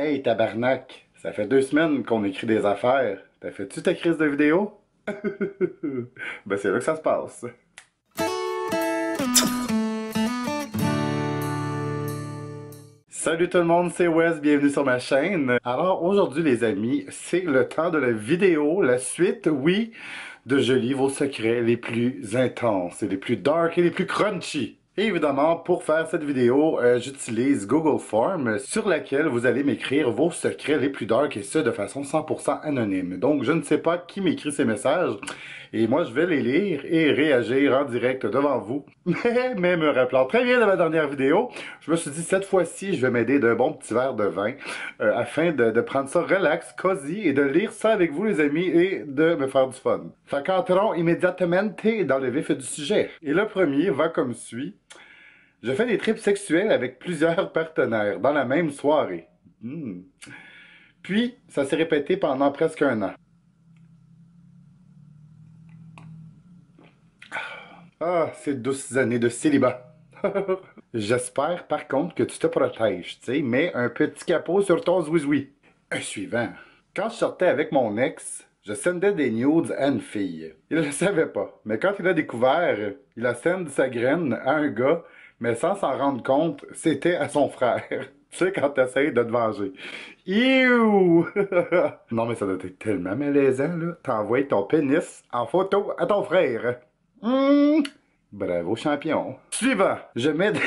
Hey, tabarnak! Ça fait 2 semaines qu'on écrit des affaires. T'as fait-tu ta crise de vidéo? Ben, c'est là que ça se passe. Salut tout le monde, c'est Wes, bienvenue sur ma chaîne. Alors aujourd'hui les amis, c'est le temps de la vidéo, la suite, oui, de Je lis vos secrets les plus intenses, et les plus dark et les plus crunchy. Et évidemment, pour faire cette vidéo, j'utilise Google Form sur laquelle vous allez m'écrire vos secrets les plus dark et ce de façon 100% anonyme. Donc je ne sais pas qui m'écrit ces messages et moi je vais les lire et réagir en direct devant vous. Mais me rappelant très bien de ma dernière vidéo, je me suis dit cette fois-ci je vais m'aider d'un bon petit verre de vin afin de prendre ça relax, cosy et de lire ça avec vous les amis et de me faire du fun. Fait qu'entrons immédiatement dans le vif du sujet. Et le premier va comme suit. Je fais des trips sexuels avec plusieurs partenaires dans la même soirée. Hmm. Puis, ça s'est répété pendant presque un an. Ah, ces douces années de célibat. J'espère par contre que tu te protèges, tu sais, mets un petit capot sur ton zouizoui. Un suivant. Quand je sortais avec mon ex, je sendais des nudes à une fille. Il ne le savait pas, mais quand il a découvert, il a send sa graine à un gars, mais sans s'en rendre compte, c'était à son frère. Tu sais, quand t'essayes de te venger. Iouh! Non, mais ça doit être tellement malaisant, là. T'envoies ton pénis en photo à ton frère. Hmm. Bravo, champion. Suivant. Je mets des...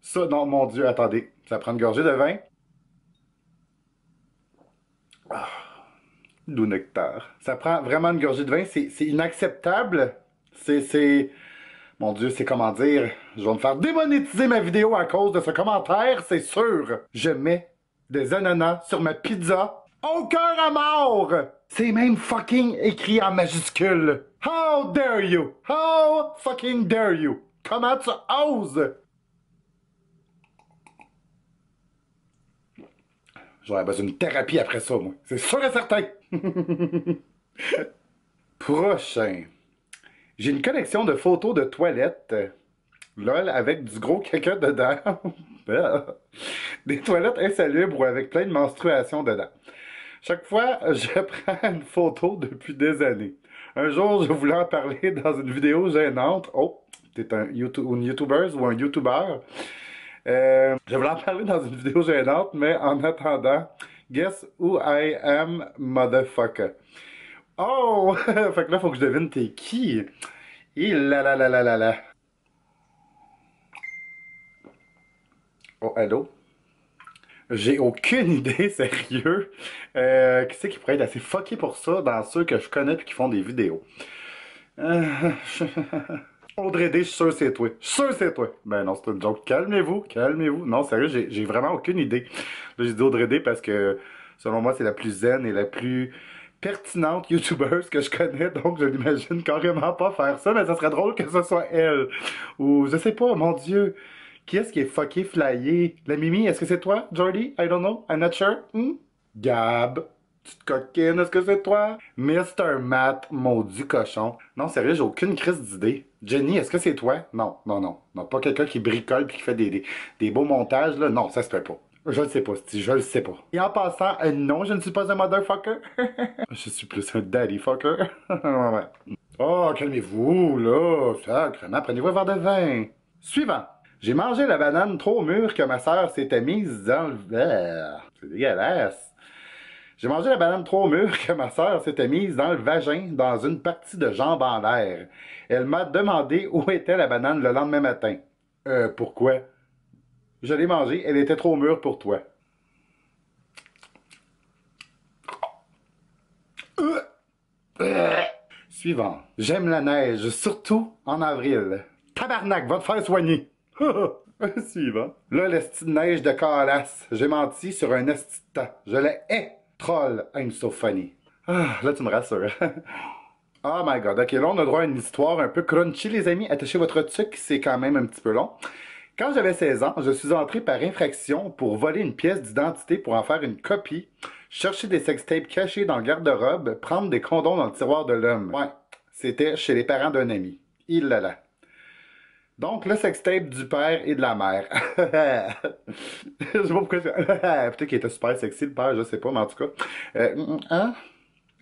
Ça, non, mon Dieu, attendez. Ça prend une gorgée de vin. Doux nectar. Ça prend vraiment une gorgée de vin. C'est inacceptable. C'est... Mon Dieu, c'est comment dire. Je vais me faire démonétiser ma vidéo à cause de ce commentaire, c'est sûr. Je mets des ananas sur ma pizza. Au cœur à mort! C'est même fucking écrit en majuscule. How dare you? How fucking dare you? Comment tu oses? J'aurais besoin d'une thérapie après ça, moi. C'est sûr et certain. Prochain. J'ai une collection de photos de toilettes. LOL, avec du gros caca dedans. Des toilettes insalubres ou avec plein de menstruations dedans. Chaque fois, je prends une photo depuis des années. Un jour, je voulais en parler dans une vidéo gênante. Oh, t'es une YouTubeuse ou un YouTuber. Je voulais en parler dans une vidéo gênante, mais en attendant, guess who I am, motherfucker. Oh! Fait que là, faut que je devine t'es qui. Il la la la la la la. Oh, allô? J'ai aucune idée, sérieux. Qui c'est qui pourrait être assez fucké pour ça dans ceux que je connais et qui font des vidéos? Euh, Audrey D, je suis sûr c'est toi. Je suis sûr c'est toi. Ben non, c'est une joke. Calmez-vous, calmez-vous. Non, sérieux, j'ai vraiment aucune idée. Là, j'ai dit Audrey D parce que, selon moi, c'est la plus zen et la plus pertinente youtubeuse que je connais, donc je n'imagine carrément pas faire ça, mais ça serait drôle que ce soit elle. Ou, je sais pas, mon Dieu. Qui est-ce qui est fucké flyé? La Mimi, est-ce que c'est toi, Jordy? I don't know, I'm not sure. Hmm? Gab, petite coquine, est-ce que c'est toi? Mr. Matt, maudit cochon. Non, sérieux, j'ai aucune crise d'idée. Jenny, est-ce que c'est toi? Non, non, non. Non, pas quelqu'un qui bricole puis qui fait des beaux montages, là. Non, ça se fait pas. Je le sais pas, Steve, je le sais pas. Et en passant, non, je ne suis pas un motherfucker. Je suis plus un daddy fucker. Ouais. Oh, calmez-vous, là. Sacrement, prenez-vous un verre de vin. Suivant. J'ai mangé la banane trop mûre que ma sœur s'était mise dans le verre. C'est dégueulasse. J'ai mangé la banane trop mûre que ma sœur s'était mise dans le vagin dans une partie de jambes en l'air. Elle m'a demandé où était la banane le lendemain matin. Pourquoi? Je l'ai mangée, elle était trop mûre pour toi. Suivant. J'aime la neige, surtout en avril. Tabarnak, va te faire soigner. Suivant. Là, l'esti de neige de calasse. J'ai menti sur un esti de temps. Je la hais. Troll, I'm so funny. Ah, là, tu me rassures. Oh my god. Ok, là, on a droit à une histoire un peu crunchy, les amis. Attachez votre tuque, c'est quand même un petit peu long. Quand j'avais 16 ans, je suis entré par infraction pour voler une pièce d'identité pour en faire une copie, chercher des sextapes cachés dans le garde-robe, prendre des condoms dans le tiroir de l'homme. Ouais, c'était chez les parents d'un ami. Il là là. Donc, le sextape du père et de la mère. Je sais pas pourquoi. Peut-être qu'il était super sexy, le père, je sais pas, mais en tout cas. Hein?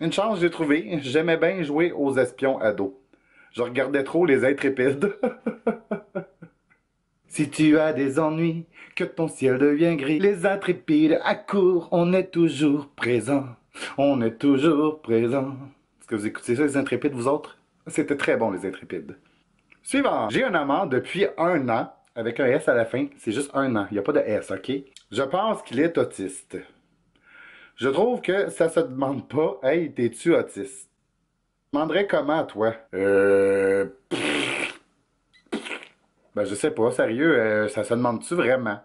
Une chance, j'ai trouvé. J'aimais bien jouer aux espions ados. Je regardais trop les intrépides. Si tu as des ennuis, que ton ciel devient gris, les intrépides accourent, on est toujours présent. On est toujours présent. Est-ce que vous écoutez ça, les intrépides, vous autres? C'était très bon, les intrépides. Suivant. J'ai un amant depuis un an, avec un S à la fin. C'est juste un an. Il n'y a pas de S, OK? Je pense qu'il est autiste. Je trouve que ça se demande pas, hey, t'es-tu autiste? Je me demanderais comment, toi? Ben, je sais pas, sérieux, ça se demande-tu vraiment?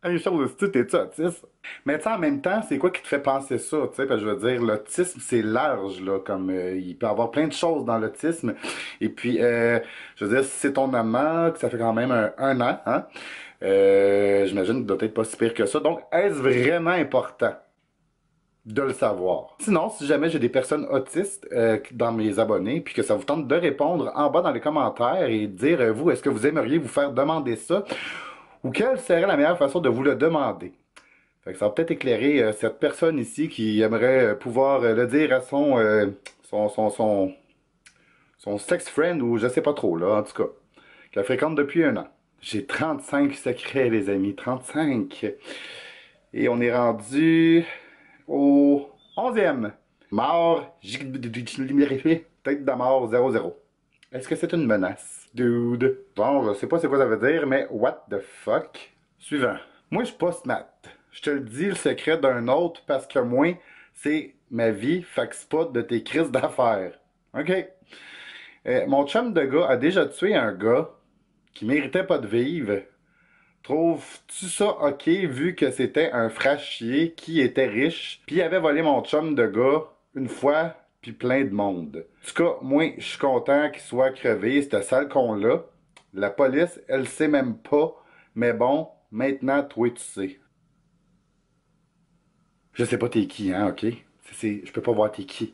Une chose, t'es-tu autiste? Mais tu sais, en même temps, c'est quoi qui te fait penser ça, tu sais? Parce que je veux dire, l'autisme, c'est large, là, comme il peut y avoir plein de choses dans l'autisme. Et puis, je veux dire, si c'est ton amant, que ça fait quand même un an, hein? J'imagine qu'il doit être pas si pire que ça. Donc, est-ce vraiment important de le savoir? Sinon, si jamais j'ai des personnes autistes dans mes abonnés, puis que ça vous tente de répondre en bas dans les commentaires et de dire, vous, est-ce que vous aimeriez vous faire demander ça? Ou quelle serait la meilleure façon de vous le demander? Fait que ça va peut-être éclairer cette personne ici qui aimerait pouvoir le dire à son, son, son, son sex friend ou je sais pas trop, là, en tout cas, qu'elle fréquente depuis un an. J'ai 35 secrets, les amis, 35. Et on est rendu au 11e. Mort, tête de mort 00. Est-ce que c'est une menace? Dude. Bon, je sais pas c'est quoi ça veut dire, mais what the fuck? Suivant. Moi, je suis pas smart. Je te le dis, le secret d'un autre, parce que moi, c'est ma vie, fait que c'est pas de tes crises d'affaires. OK? Mon chum de gars a déjà tué un gars qui méritait pas de vivre. Trouves-tu ça ok vu que c'était un frachier qui était riche, puis il avait volé mon chum de gars une fois, puis plein de monde? En tout cas, moi, je suis content qu'il soit crevé, ce sale con-là. La police, elle sait même pas, mais bon, maintenant, toi, tu sais. Je sais pas t'es qui, hein, ok? Je peux pas voir t'es qui.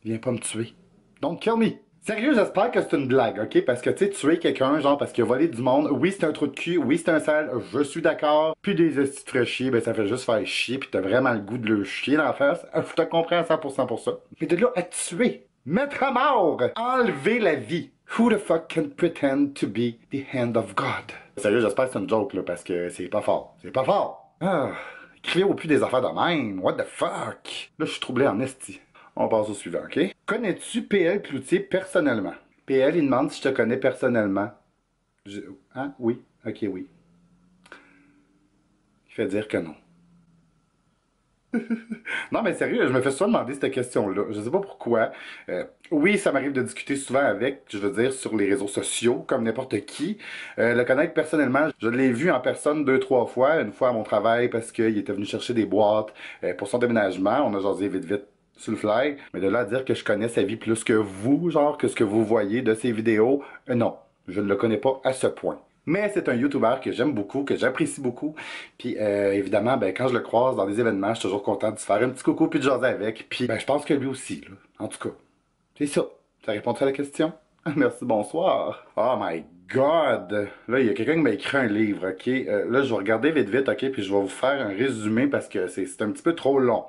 Viens pas me tuer. Don't kill me! Sérieux, j'espère que c'est une blague, ok? Parce que, tu sais, tuer quelqu'un, genre, parce qu'il a volé du monde, oui, c'est un trou de cul, oui, c'est un sale, je suis d'accord. Puis des estis de chier, ben, ça fait juste faire chier, puis t'as vraiment le goût de le chier dans la face. Je te comprends à 100% pour ça. Mais de là à tuer, mettre à mort, enlever la vie. Who the fuck can pretend to be the hand of God? Sérieux, j'espère que c'est une joke, là, parce que c'est pas fort. C'est pas fort. Ah, écrivez au plus des affaires de même. What the fuck? Là, je suis troublé en esti. On passe au suivant, OK? Connais-tu PL Cloutier personnellement? PL, il demande si je te connais personnellement. Hein? Oui. OK, oui. Il fait dire que non. Non, mais sérieux, je me fais souvent demander cette question-là. Je sais pas pourquoi. Oui, ça m'arrive de discuter souvent avec, je veux dire, sur les réseaux sociaux, comme n'importe qui. Le connaître personnellement, je l'ai vu en personne deux, trois fois. Une fois à mon travail parce qu'il était venu chercher des boîtes pour son déménagement. On a jasé vite, vite sur le fly. Mais de là à dire que je connais sa vie plus que vous, genre, que ce que vous voyez de ses vidéos, non. Je ne le connais pas à ce point. Mais c'est un YouTuber que j'aime beaucoup, que j'apprécie beaucoup. Puis évidemment, ben, quand je le croise dans des événements, je suis toujours content de se faire un petit coucou puis de jaser avec. Puis ben, je pense que lui aussi, là. En tout cas, c'est ça. Ça répond à la question? Merci, bonsoir. Oh my God! Là, il y a quelqu'un qui m'a écrit un livre, ok? Là, je vais regarder vite vite, ok? Puis je vais vous faire un résumé parce que c'est un petit peu trop long.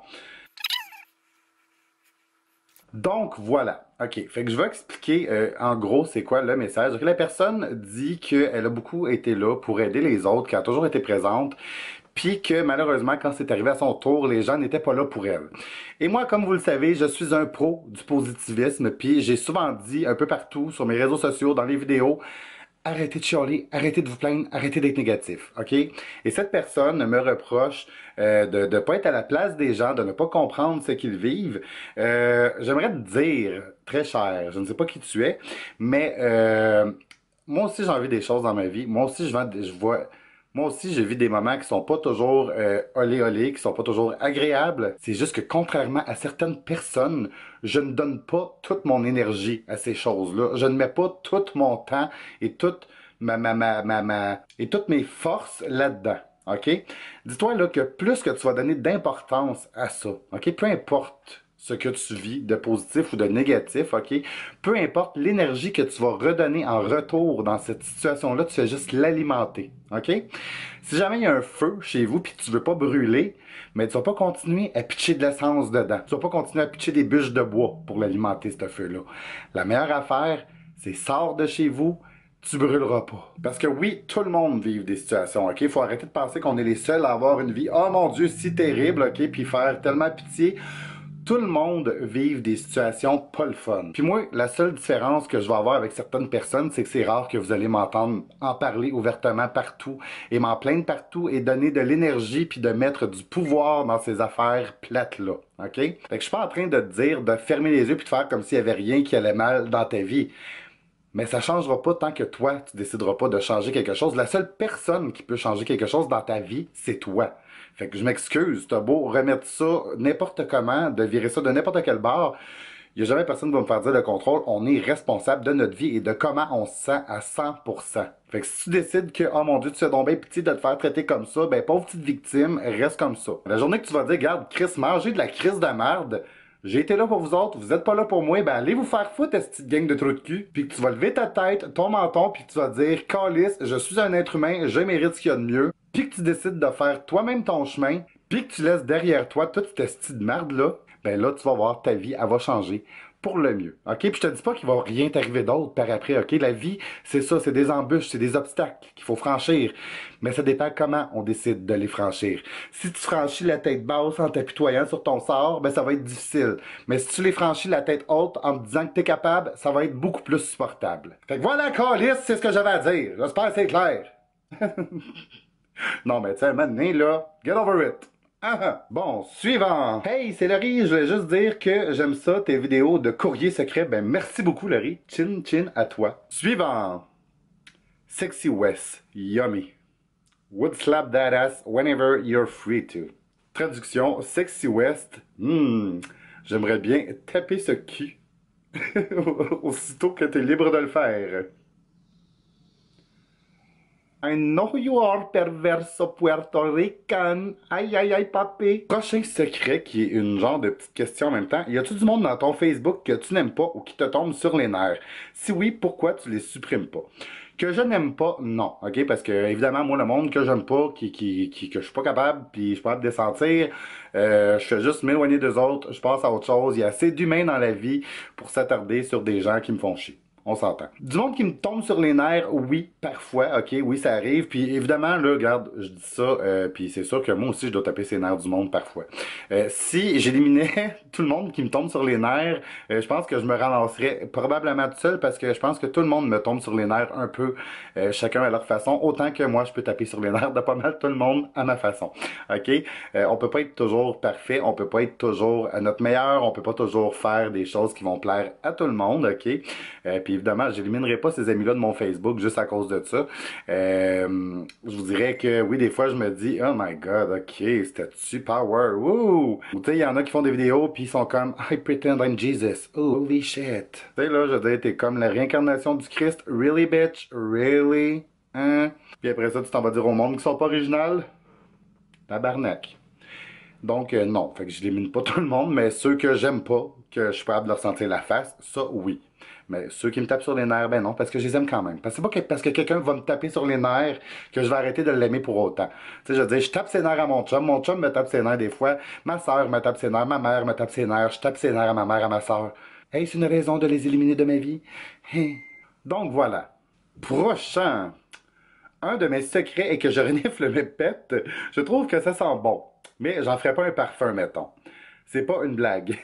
Donc voilà. OK. Fait que je vais expliquer en gros c'est quoi le message. Donc, la personne dit qu'elle a beaucoup été là pour aider les autres, qu'elle a toujours été présente, puis que malheureusement, quand c'est arrivé à son tour, les gens n'étaient pas là pour elle. Et moi, comme vous le savez, je suis un pro du positivisme, puis j'ai souvent dit un peu partout sur mes réseaux sociaux, dans les vidéos, arrêtez de chialer, arrêtez de vous plaindre, arrêtez d'être négatif, OK? Et cette personne me reproche de ne pas être à la place des gens, de ne pas comprendre ce qu'ils vivent. J'aimerais te dire, très cher, je ne sais pas qui tu es, mais moi aussi j'ai envie des choses dans ma vie. Moi aussi je vois, moi aussi je vis des moments qui sont pas toujours olé olé, qui sont pas toujours agréables. C'est juste que contrairement à certaines personnes, je ne donne pas toute mon énergie à ces choses-là. Je ne mets pas tout mon temps et toute et toutes mes forces là-dedans. OK? Dis-toi là que plus que tu vas donner d'importance à ça, OK? Peu importe ce que tu vis de positif ou de négatif, OK? Peu importe l'énergie que tu vas redonner en retour dans cette situation-là, tu fais juste l'alimenter, OK? Si jamais il y a un feu chez vous puis que tu veux pas brûler, mais tu vas pas continuer à pitcher de l'essence dedans. Tu vas pas continuer à pitcher des bûches de bois pour l'alimenter, ce feu-là. La meilleure affaire, c'est sors de chez vous, tu brûleras pas. Parce que oui, tout le monde vit des situations, OK? Il faut arrêter de penser qu'on est les seuls à avoir une vie, oh mon Dieu, si terrible, OK? Puis faire tellement pitié. Tout le monde vive des situations pas le fun. Puis moi, la seule différence que je vais avoir avec certaines personnes, c'est que c'est rare que vous allez m'entendre en parler ouvertement partout et m'en plaindre partout et donner de l'énergie puis de mettre du pouvoir dans ces affaires plates-là. OK? Fait que je suis pas en train de te dire de fermer les yeux puis de faire comme s'il y avait rien qui allait mal dans ta vie. Mais ça changera pas tant que toi, tu décideras pas de changer quelque chose. La seule personne qui peut changer quelque chose dans ta vie, c'est toi. Fait que je m'excuse, t'as beau remettre ça n'importe comment, de virer ça de n'importe quel bord, il n'y a jamais personne qui va me faire dire le contrôle. On est responsable de notre vie et de comment on se sent à 100%. Fait que si tu décides que, oh mon Dieu, tu fais donc bien pitié de te faire traiter comme ça, ben pauvre petite victime, reste comme ça. La journée que tu vas dire, regarde, Chris, mangez de la crise de merde, j'ai été là pour vous autres, vous êtes pas là pour moi, ben allez vous faire foutre, cette petite gang de trous de cul. Puis que tu vas lever ta tête, ton menton, puis que tu vas dire, Calice, je suis un être humain, je mérite ce qu'il y a de mieux. Puis que tu décides de faire toi-même ton chemin, puis que tu laisses derrière toi toute cette petite merde-là, ben là, tu vas voir, ta vie, elle va changer pour le mieux. OK? Puis je te dis pas qu'il va rien t'arriver d'autre par après. OK? La vie, c'est ça, c'est des embûches, c'est des obstacles qu'il faut franchir. Mais ça dépend comment on décide de les franchir. Si tu franchis la tête basse en t'apitoyant sur ton sort, ben ça va être difficile. Mais si tu les franchis la tête haute en te disant que t'es capable, ça va être beaucoup plus supportable. Fait que voilà, Calice, c'est ce que j'avais à dire. J'espère que c'est clair. Non, mais tu sais, maintenant, là, get over it. Ah, ah. Bon, suivant. Hey, c'est Laurie. Je voulais juste dire que j'aime ça, tes vidéos de courrier secret. Ben, merci beaucoup, Laurie. Chin, chin à toi. Suivant. Sexy West. Yummy. Would slap that ass whenever you're free to. Traduction. Sexy West. J'aimerais bien taper ce cul. Aussitôt que t'es libre de le faire. I know you are perverso Puerto Rican. Aïe aïe aïe papi. Prochain secret qui est une genre de petite question en même temps. Y a-tu du monde dans ton Facebook que tu n'aimes pas ou qui te tombe sur les nerfs? Si oui, pourquoi tu les supprimes pas? Que je n'aime pas, non, ok? Parce que, évidemment, moi, le monde que j'aime pas, que je suis pas capable, puis je suis pas capable de sentir, je fais juste m'éloigner des autres, je passe à autre chose. Il y a assez d'humains dans la vie pour s'attarder sur des gens qui me font chier. On s'entend. Du monde qui me tombe sur les nerfs, oui, parfois, ok, oui, ça arrive. Puis évidemment, là, regarde, je dis ça, puis c'est sûr que moi aussi, je dois taper ses nerfs du monde parfois. Si j'éliminais tout le monde qui me tombe sur les nerfs, je pense que je me ramasserais probablement tout seul parce que je pense que tout le monde me tombe sur les nerfs un peu, chacun à leur façon, autant que moi, je peux taper sur les nerfs de pas mal tout le monde à ma façon. Ok? On peut pas être toujours parfait, on peut pas être toujours à notre meilleur, on peut pas toujours faire des choses qui vont plaire à tout le monde, ok? Puis évidemment, j'éliminerai pas ces amis-là de mon Facebook juste à cause de ça. Je vous dirais que oui, des fois, je me dis, oh my god, ok, c'était-tu power, wouh! Ou tu sais, il y en a qui font des vidéos, puis ils sont comme, I pretend I'm Jesus. Oh, holy shit. Tu sais, là, je veux dire, t'es comme la réincarnation du Christ. Really, bitch? Really? Hein? Puis après ça, tu t'en vas dire au monde qu'ils sont pas originales? Tabarnak. Donc, non. Fait que je l'élimine pas tout le monde, mais ceux que j'aime pas, que je suis capable de leur sentir la face, ça, oui. Mais ceux qui me tapent sur les nerfs, ben non, parce que je les aime quand même. Parce que c'est pas parce que quelqu'un va me taper sur les nerfs que je vais arrêter de l'aimer pour autant. Tu sais, je veux dire, je tape ses nerfs à mon chum me tape ses nerfs des fois, ma soeur me tape ses nerfs, ma mère me tape ses nerfs, je tape ses nerfs à ma mère, à ma soeur. Hey, c'est une raison de les éliminer de ma vie? Hey. Donc voilà. Prochain. Un de mes secrets est que je renifle mes pets. Je trouve que ça sent bon. Mais j'en ferai pas un parfum, mettons. C'est pas une blague.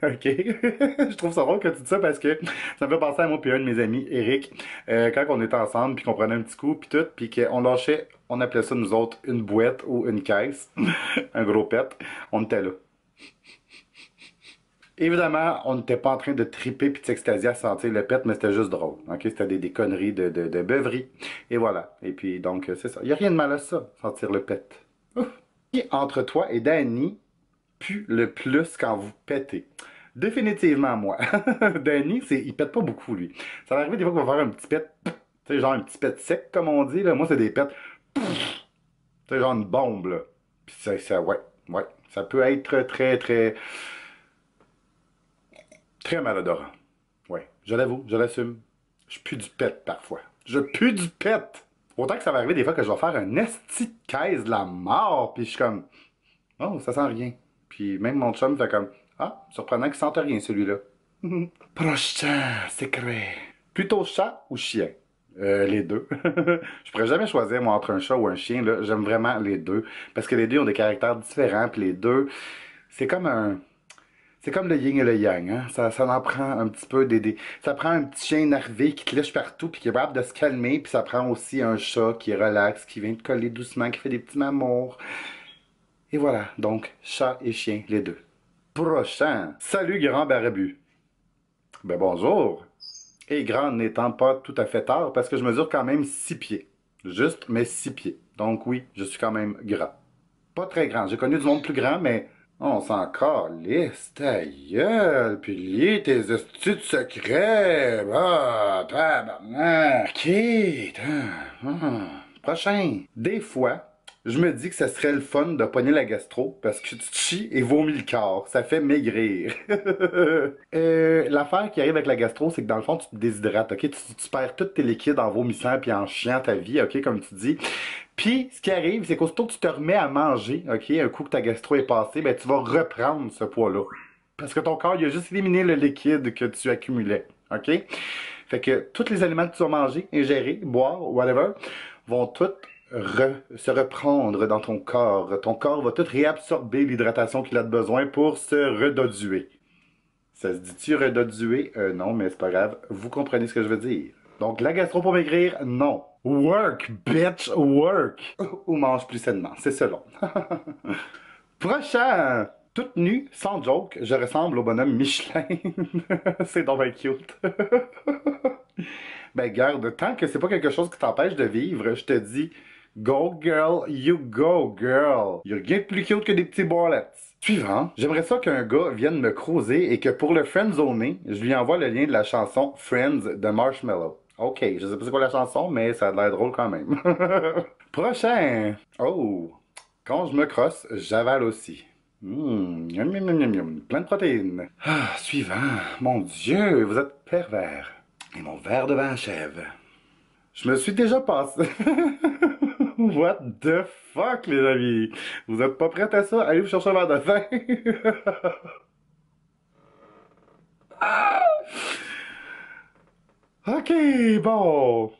OK? Je trouve ça drôle que tu dis ça parce que ça me fait penser à moi puis un de mes amis, Eric, quand on était ensemble puis qu'on prenait un petit coup puis tout, puis qu'on lâchait, on appelait ça nous autres une bouette ou une caisse, un gros pet. On était là. Évidemment, on n'était pas en train de triper puis de s'extasier à sentir le pet, mais c'était juste drôle. OK? C'était des conneries de beuverie. Et voilà. Et puis, donc, c'est ça. Il n'y a rien de mal à ça, sentir le pet. Ouf. Et entre toi et Danny, pue le plus quand vous pétez? Définitivement moi. Danny, il pète pas beaucoup, lui. Ça va arriver des fois qu'il va faire un petit pet, tu sais, genre un petit pet sec, comme on dit, là. Moi, c'est des pets, tu sais, genre une bombe, là. Puis ouais, ça peut être très, très, Très malodorant. Ouais, je l'avoue, je l'assume. Je pue du pet parfois. Je pue du pet! Autant que ça va arriver des fois que je vais faire un esti de caisse de la mort, puis je suis comme, oh, ça sent rien. Puis même mon chum fait comme, ah, surprenant qu'il sente rien celui-là. Prochain secret. Plutôt chat ou chien? Les deux. Je pourrais jamais choisir moi entre un chat ou un chien, là. J'aime vraiment les deux. Parce que les deux ont des caractères différents, puis les deux, c'est comme un. C'est comme le yin et le yang, hein? Ça en prend un petit peu Ça prend un petit chien énervé qui te lèche partout puis qui est capable de se calmer, puis ça prend aussi un chat qui est relax, qui vient te coller doucement, qui fait des petits mamours. Et voilà, donc chat et chien, les deux. Prochain. Salut grand barbu. Ben bonjour. Et grand n'étant pas tout à fait tard parce que je mesure quand même 6 pieds. Juste, mais 6 pieds. Donc oui, je suis quand même grand. Pas très grand. J'ai connu du monde plus grand, mais on s'en calisse, ta gueule, puis lier tes astuces secrets. Ah, tabarnak. Ok, prochain. Des fois, je me dis que ça serait le fun de pogner la gastro parce que tu te chies et vomis le corps. Ça fait maigrir. L'affaire qui arrive avec la gastro, c'est que dans le fond, tu te déshydrates, ok? Tu perds tous tes liquides en vomissant puis en chiant ta vie, ok? Comme tu dis. Puis, ce qui arrive, c'est qu'aussitôt que tu te remets à manger, ok? Un coup que ta gastro est passée, ben tu vas reprendre ce poids-là. Parce que ton corps, il a juste éliminé le liquide que tu accumulais, ok? Fait que tous les aliments que tu vas manger, ingérer, boire, whatever, vont tous se reprendre dans ton corps. Ton corps va tout réabsorber l'hydratation qu'il a de besoin pour se redoduer. Ça se dit-tu redoduer? Non, mais c'est pas grave. Vous comprenez ce que je veux dire. Donc, la gastro pour maigrir, non. Work, bitch, work. Ou mange plus sainement, c'est selon. Prochain! Toute nue, sans joke, je ressemble au bonhomme Michelin. C'est donc bien cute. Ben garde, tant que c'est pas quelque chose qui t'empêche de vivre, je te dis, go girl, you go girl. Y'a rien de plus cute que des petits boilets. Suivant, j'aimerais ça qu'un gars vienne me croiser et que pour le friendzoner, je lui envoie le lien de la chanson Friends de Marshmello. Ok, je sais pas c'est quoi la chanson, mais ça a l'air drôle quand même. Prochain! Oh! Quand je me crosse, j'avale aussi. Miam, miam, miam, miam, miam. Plein de protéines. Ah, suivant. Mon Dieu, vous êtes pervers. Et mon verre de vin achève. Je me suis déjà passé. What the fuck, les amis? Vous êtes pas prêts à ça? Allez vous chercher un verre de vin. Ok, bon.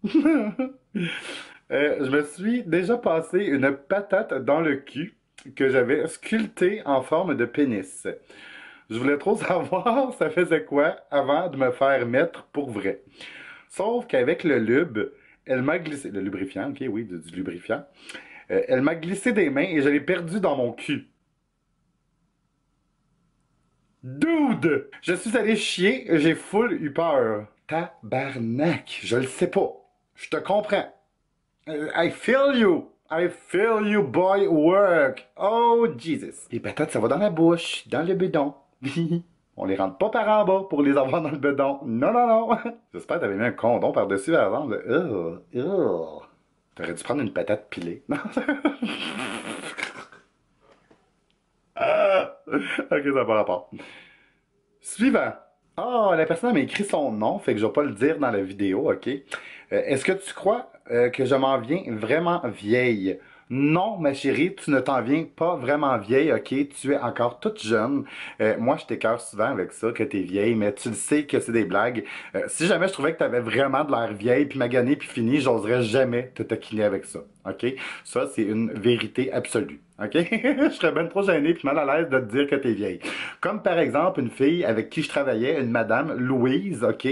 Je me suis déjà passé une patate dans le cul que j'avais sculptée en forme de pénis. Je voulais trop savoir ça faisait quoi avant de me faire mettre pour vrai. Sauf qu'avec le lube, elle m'a glissé... Le lubrifiant, ok, oui, du lubrifiant. Elle m'a glissé des mains et je l'ai perdu dans mon cul. Dude! Je suis allé chier, j'ai full eu peur. Tabarnak, je le sais pas. Je te comprends. I feel you. I feel you, boy, work. Oh, Jesus. Les patates, ça va dans la bouche, dans le bedon. On les rentre pas par en bas pour les avoir dans le bedon. Non, non, non. J'espère que t'avais mis un condom par-dessus la jambe. T'aurais dû prendre une patate pilée. Non. Ok, ça va pas rapport. Suivant. Ah, la personne m'a écrit son nom, fait que je vais pas le dire dans la vidéo, ok? Est-ce que tu crois que je m'en viens vraiment vieille? Non, ma chérie, tu ne t'en viens pas vraiment vieille, ok? Tu es encore toute jeune. Moi, je t'écœure souvent avec ça, que t'es vieille, mais tu le sais que c'est des blagues. Si jamais je trouvais que t'avais vraiment de l'air vieille, puis maganée, puis finie, j'oserais jamais te taquiner avec ça, ok? Ça, c'est une vérité absolue. OK? Je serais bien trop gêné puis mal à l'aise de te dire que t'es vieille. Comme par exemple une fille avec qui je travaillais, une madame Louise, OK?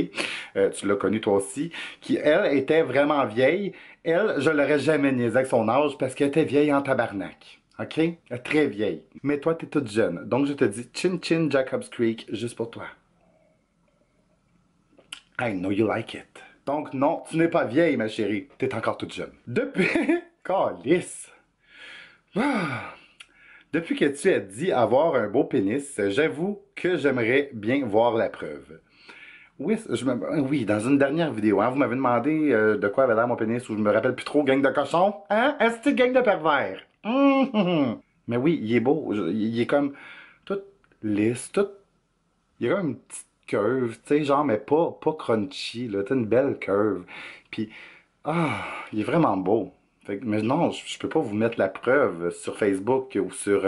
Tu l'as connue toi aussi, qui elle était vraiment vieille. Elle, je l'aurais jamais niaisé avec son âge parce qu'elle était vieille en tabarnak. OK? Très vieille. Mais toi, t'es toute jeune. Donc je te dis chin chin Jacob's Creek juste pour toi. I know you like it. Donc non, tu n'es pas vieille, ma chérie. T'es encore toute jeune. Depuis... Calice. Ah. Depuis que tu as dit avoir un beau pénis, j'avoue que j'aimerais bien voir la preuve. Oui, oui, dans une dernière vidéo, hein, vous m'avez demandé de quoi avait l'air mon pénis, ou je me rappelle plus trop, gang de cochons. Hein? Est-ce que gang de pervers? Mais oui, il est beau. Il est comme tout lisse, tout Il y a une petite curve, tu sais, genre, mais pas crunchy, là. T'as une belle curve. Puis, ah, il est vraiment beau. Mais non, je peux pas vous mettre la preuve sur Facebook ou sur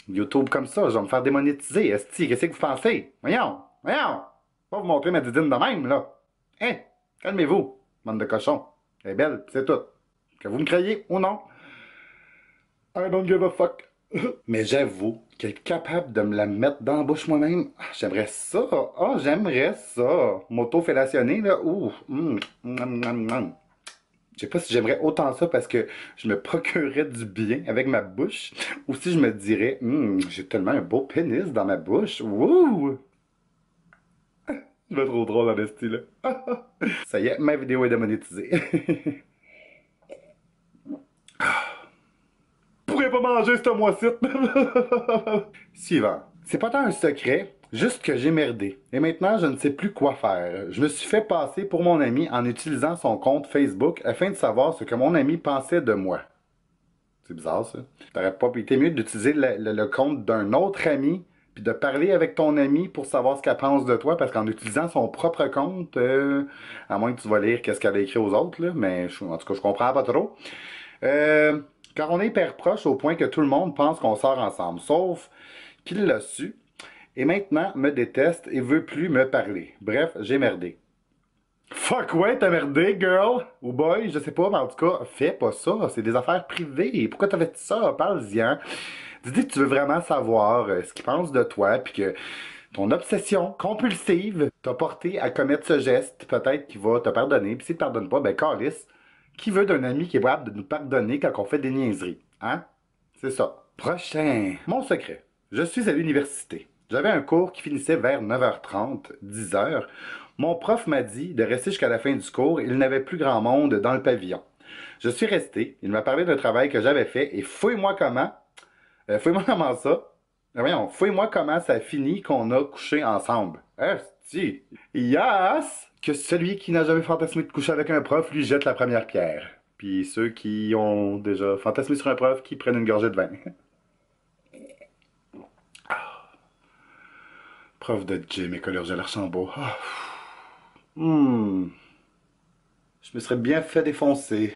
YouTube comme ça. Je vais me faire démonétiser. Esti, qu'est-ce que vous pensez? Voyons. Pas vous montrer ma didine de même, là. Hein? Calmez-vous, bande de cochons. Elle est belle, pis c'est tout. Que vous me croyez ou non, I don't give a fuck. Mais j'avoue qu'être capable de me la mettre dans la bouche moi-même, j'aimerais ça. Ah, j'aimerais ça. M'auto-fellationner, là. Ouh. Je sais pas si j'aimerais autant ça parce que je me procurerais du bien avec ma bouche ou si je me dirais, j'ai tellement un beau pénis dans ma bouche. Wouh! Je vais trop drôle en style là. Ça y est, ma vidéo est démonétisée. Je pourrais pas manger ce mois-ci. Suivant. C'est pas tant un secret, juste que j'ai merdé. Et maintenant, je ne sais plus quoi faire. Je me suis fait passer pour mon ami en utilisant son compte Facebook afin de savoir ce que mon ami pensait de moi. C'est bizarre, ça. T'aurais pas été mieux d'utiliser le compte d'un autre ami puis de parler avec ton ami pour savoir ce qu'elle pense de toi, parce qu'en utilisant son propre compte, à moins que tu vas lire qu'est-ce qu'elle a écrit aux autres, là, mais en tout cas, je comprends pas trop. Car on est hyper proche au point que tout le monde pense qu'on sort ensemble, sauf qu'il l'a su, et maintenant me déteste et veut plus me parler. Bref, j'ai merdé. Fuck ouais, t'as merdé, girl! Ou boy, je sais pas, mais en tout cas, fais pas ça, c'est des affaires privées. Pourquoi t'as fait ça? Parle-y, hein? Dis que tu veux vraiment savoir ce qu'il pense de toi, puis que ton obsession compulsive t'a porté à commettre ce geste, peut-être qu'il va te pardonner, puis s'il te pardonne pas, ben calisse. Qui veut d'un ami qui est capable de nous pardonner quand on fait des niaiseries? Hein? C'est ça. Prochain. Mon secret. Je suis à l'université. J'avais un cours qui finissait vers 9h30, 10h. Mon prof m'a dit de rester jusqu'à la fin du cours. Il n'avait plus grand monde dans le pavillon. Je suis resté. Il m'a parlé d'un travail que j'avais fait et fouille-moi comment. Fouille-moi comment ça. Voyons, fouille-moi comment ça finit qu'on a couché ensemble. Esti. Yes! Que celui qui n'a jamais fantasmé de coucher avec un prof lui jette la première pierre. Puis ceux qui ont déjà fantasmé sur un prof qui prennent une gorgée de vin. Prof de gym, écolurgie à l'Archambault. Je me serais bien fait défoncer.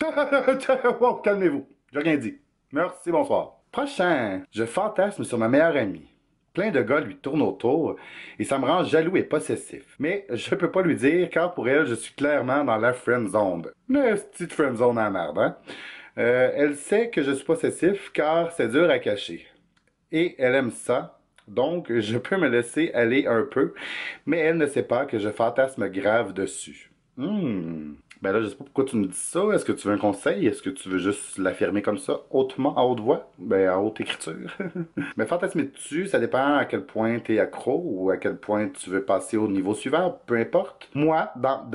Wow, calmez-vous. J'ai rien dit. Merci, bonsoir. Prochain. Je fantasme sur ma meilleure amie. Plein de gars lui tournent autour et ça me rend jaloux et possessif. Mais je peux pas lui dire car pour elle, je suis clairement dans la friend zone. La petite friend zone à la merde, hein? Elle sait que je suis possessif car c'est dur à cacher. Et elle aime ça. Donc, je peux me laisser aller un peu, mais elle ne sait pas que je fantasme grave dessus. Ben là, je sais pas pourquoi tu me dis ça. Est-ce que tu veux un conseil? Est-ce que tu veux juste l'affirmer comme ça, hautement, à haute voix? Ben, à haute écriture. Mais fantasmer dessus, ça dépend à quel point t'es accro ou à quel point tu veux passer au niveau suivant, peu importe. Moi,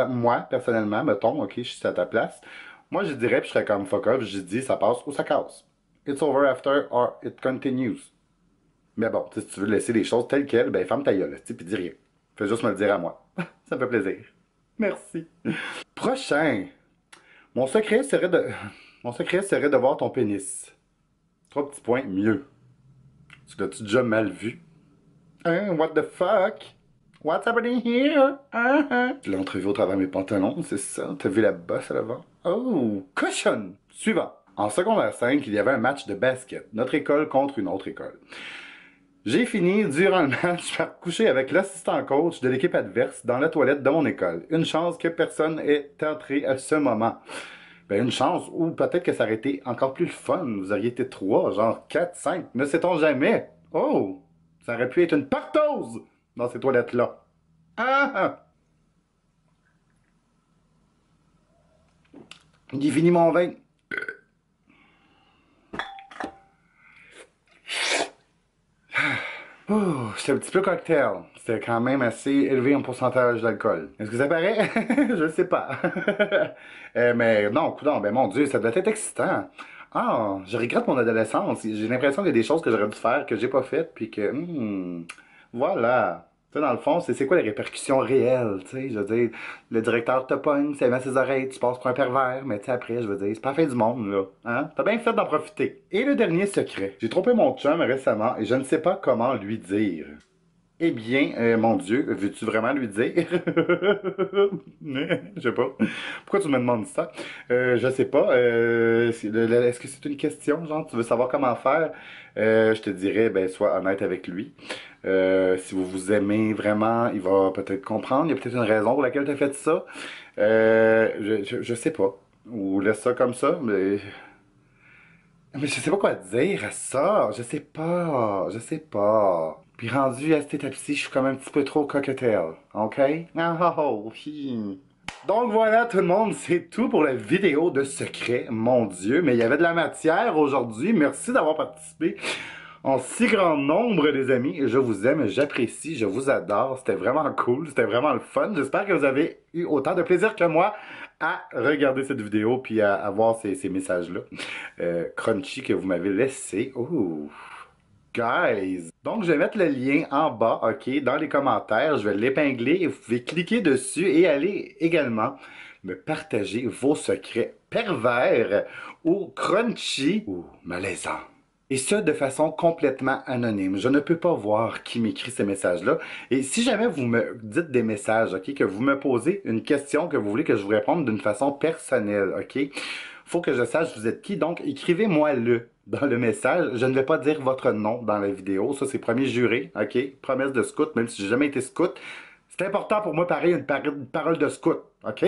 moi, personnellement, mettons, ok, je suis à ta place. Moi, je dirais, puis je serais comme fuck off, je dis, ça passe ou ça casse. It's over after or it continues. Mais bon, si tu veux laisser les choses telles quelles, ben ferme ta gueule, puis dis rien. Fais juste me le dire à moi. Ça me fait plaisir. Merci. Prochain. Mon secret serait de... Mon secret serait de voir ton pénis. 3 petits points, mieux. Tu l'as-tu déjà mal vu? Hein? What the fuck? What's happening here? Tu l'as entrevu au travers de mes pantalons, c'est ça? T'as vu la bosse à l'avant? Oh, cochonne! Suivant. En secondaire 5, il y avait un match de basket. Notre école contre une autre école. J'ai fini, durant le match, par coucher avec l'assistant coach de l'équipe adverse dans la toilette de mon école. Une chance que personne ait entré à ce moment. Ben, une chance, ou peut-être que ça aurait été encore plus le fun. Vous auriez été 3, genre 4, 5, ne sait-on jamais. Oh! Ça aurait pu être une partose dans ces toilettes-là. Ah! J'ai fini mon vin. Oh, c'était un petit peu cocktail. C'était quand même assez élevé en pourcentage d'alcool. Est-ce que ça paraît? Je sais pas. Mais non, coudonc, ben mon Dieu, ça doit être excitant. Ah, je regrette mon adolescence. J'ai l'impression qu'il y a des choses que j'aurais dû faire, que j'ai pas faites, puis que, voilà. Tu sais, dans le fond, c'est quoi les répercussions réelles, tu sais, je veux dire, le directeur te pogne, ça met ses oreilles, tu passes pour un pervers, mais tu sais, après, je veux dire, c'est pas la fin du monde, là, hein? T'as bien fait d'en profiter. Et le dernier secret. J'ai trompé mon chum récemment et je ne sais pas comment lui dire. Eh bien, mon Dieu, veux-tu vraiment lui dire? Je sais pas. Pourquoi tu me demandes ça? Je sais pas. Est-ce que c'est une question, genre, tu veux savoir comment faire? Je te dirais, ben, sois honnête avec lui. Si vous vous aimez vraiment, il va peut-être comprendre. Il y a peut-être une raison pour laquelle tu as fait ça. Je sais pas. Ou laisse ça comme ça, mais je sais pas quoi dire à ça. Je sais pas. Je sais pas. Puis rendu à cette étape-ci, je suis comme un petit peu trop cocktail. OK? Ah, oh, hi. Donc voilà tout le monde, c'est tout pour la vidéo de secret. Mon Dieu, mais il y avait de la matière aujourd'hui. Merci d'avoir participé en si grand nombre, les amis. Je vous aime, j'apprécie, je vous adore. C'était vraiment cool, c'était vraiment le fun. J'espère que vous avez eu autant de plaisir que moi à regarder cette vidéo puis à voir ces messages-là. Crunchy que vous m'avez laissé. Ouh, guys! Donc, je vais mettre le lien en bas, OK, dans les commentaires. Je vais l'épingler et vous pouvez cliquer dessus et aller également me partager vos secrets pervers ou crunchy ou malaisants. Et ça de façon complètement anonyme. Je ne peux pas voir qui m'écrit ces messages-là. Et si jamais vous me dites des messages, OK, que vous me posez une question que vous voulez que je vous réponde d'une façon personnelle, OK, faut que je sache vous êtes qui. Donc, écrivez-moi-le dans le message. Je ne vais pas dire votre nom dans la vidéo. Ça, c'est premier juré, OK? Promesse de scout, même si j'ai jamais été scout. C'est important pour moi, pareil, une parole de scout, OK?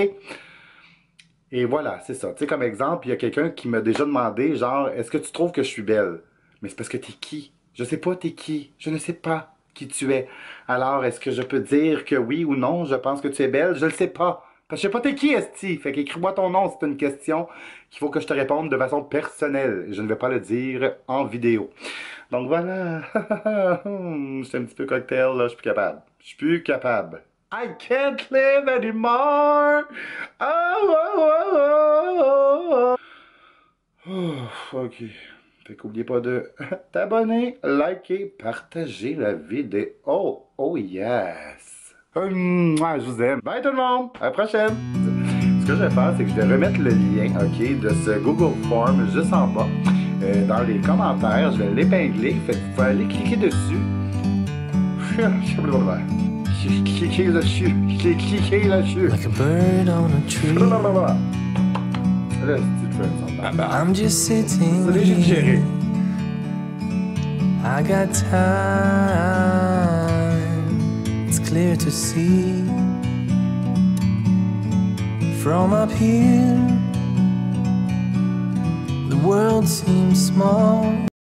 Et voilà, c'est ça. Tu sais, comme exemple, il y a quelqu'un qui m'a déjà demandé, genre, est-ce que tu trouves que je suis belle? Mais c'est parce que t'es qui? Je sais pas t'es qui. Je ne sais pas qui tu es. Alors, est-ce que je peux dire que oui ou non, je pense que tu es belle? Je le sais pas. Parce que je sais pas t'es qui, esti. Fait qu'écris-moi ton nom, c'est une question qu'il faut que je te réponde de façon personnelle. Je ne vais pas le dire en vidéo. Donc voilà. C'est un petit peu cocktail, là. Je suis plus capable. Je suis plus capable. I can't live anymore. Oh, oh, oh, oh, oh. Ok. Fait qu'oubliez pas de t'abonner, liker, partager la vidéo. Oh, oh yes. Je vous aime. Bye tout le monde. À la prochaine. Ce que je vais faire, c'est que je vais remettre le lien, ok, de ce Google Form juste en bas. Dans les commentaires, je vais l'épingler. Fait que vous pouvez aller cliquer dessus. Cliquez là-dessus. Cliquez là-dessus. Like a bird on a tree. Là, c'est tu fais ça. I'm just sitting C'est juste géré. here. I got time. It's clear to see from up here. The world seems small.